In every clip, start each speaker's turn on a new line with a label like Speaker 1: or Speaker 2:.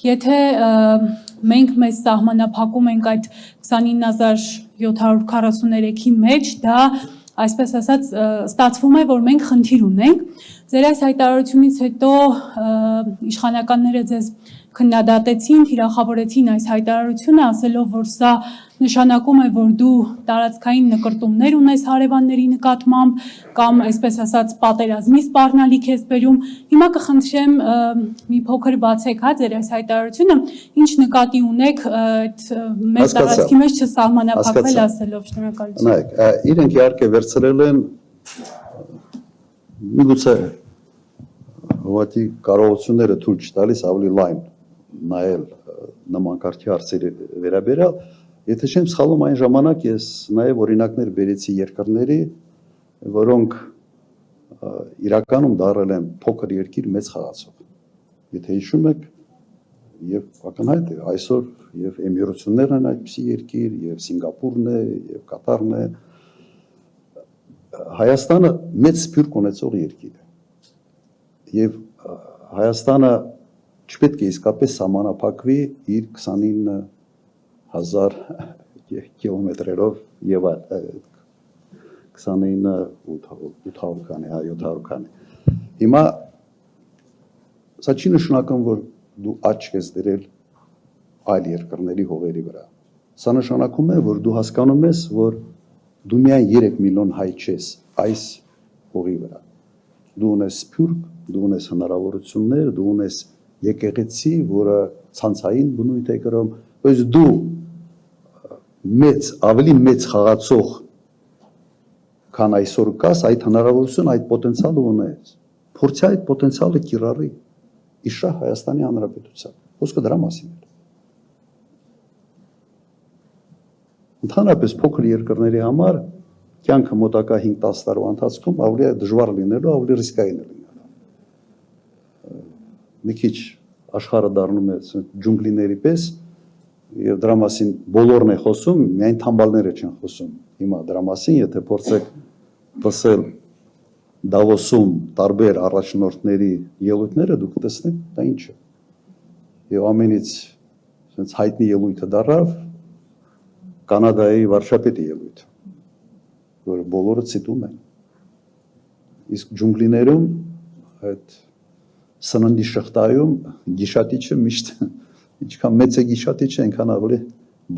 Speaker 1: Եթե մենք մեզ սահմանափակում ենք այդ 29743-ի մեջ, դա այսպես ասած ստացվում է, որ մենք խնդիր ունենք։ Ձեր այս հայտարարությունից հետո իշխանականները ձեզ քննադատեցին, թիրախավորեցին այս հայտարարությունը, ասելով, որ սա նշանակում է, որ դու տարածքային նկրտումներ ունես հարևանների նկատմամբ կամ այսպես ասած պատերազմի սպառնալիք ես բերում։ Հիմա կխնդրեմ մի փոքր բացեք, հա, ձեր այս հայտարարությունը, ինչ նկատի ունեք այդ մեր տարածքի մեջ չսահմանափակվել ասելով, շնորհակալություն։
Speaker 2: Նայեք, իրենք իհարկե վերցրել են միգուցե ուղղակի կարողությունները թույլ չտալիս ավելի լայն նայել նման կարգի հարցերի վերաբերյալ, եթե չեմ սխալվում այն ժամանակ ես նաև օրինակներ բերեցի երկրների, որոնք իրականում դարել են փոքր երկիր մեծ խաղացող։ Եթե հիշում եք, եւ ակնհայտ է այսօր եւ Էմիրություններն են այդպիսի երկիր, եւ Սինգապուրն է, եւ Կատարն է։ Հայաստանը մեծ սփյուռք ունեցող երկիր է։ Եվ Հայաստանը չպետք է իսկապես սահմանափակվի իր 29000 կիլոմետրերով եւ 29800 քանի, 700 քանի։ Հիմա սա չի նշանակում, որ դու աչք ես դրել այլ երկրների հողերի վրա։ Սա նշանակում է, որ դու հասկանում ես, որ դու միայն 3 միլիոն հայ չես այս հողի վրա։ Դու ունես սփյուռք, դու ունես հնարավորություններ, դու ունես եկեղեցի, որը ցանցային բնույթ է կրում, բայց դու ավելի մեծ խաղացող քան այսօր կաս, այդ հնարավորություն, այդ պոտենցիալը ունես։ Փորձի այդ պոտենցիալը կիրառի իշահ Հայաստանի Հանրապետության։ Խոսքը դրա մասին է։ Ընդհանրապես փոքր երկրների համար կյանքը մոտակա 5-10 տարվա ընթացքում ավելի դժվար լինելու, ավելի ռիսկային է լինելու։ Մի քիչ աշխարհը դառնում է ջունգլիների պես, եւ դրա մասին բոլորն է խոսում, միայն թամբալները չեն խոսում։ Հիմա դրա մասին, եթե փորձեք տեսել Դավոսում տարբեր առաջնորդների ելույթները, դուք տեսնեք դա ինչ է։ Եվ ամենից sense հայտնի ելույթը դառավ Կանադայի վարչապետի ելույթը, որը բոլորը ցիտում են։ Իսկ ջունգլիներում այդ սննդի շղթայում գիշատիչը միշտ ինչքան մեծ է գիշատիչը, այնքան ավելի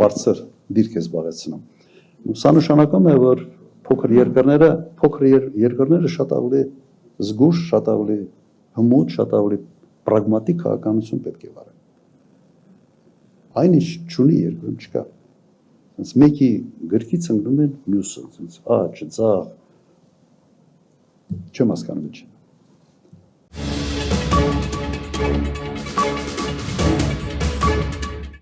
Speaker 2: բարձր դիրք է զբաղեցնում։ Սա նշանակում է, որ փոքր երկրները շատ ավելի զգուշ, շատ ավելի հմուտ, շատ ավելի պրագմատիկ քաղաքականություն պետք է վարեն։ Այնինչ չունի երկրում չկա։ Հենց մեկի գրկից ընկնում են մյուսը, հենց աճ, ձախ, չեմ հասկանում ինչ։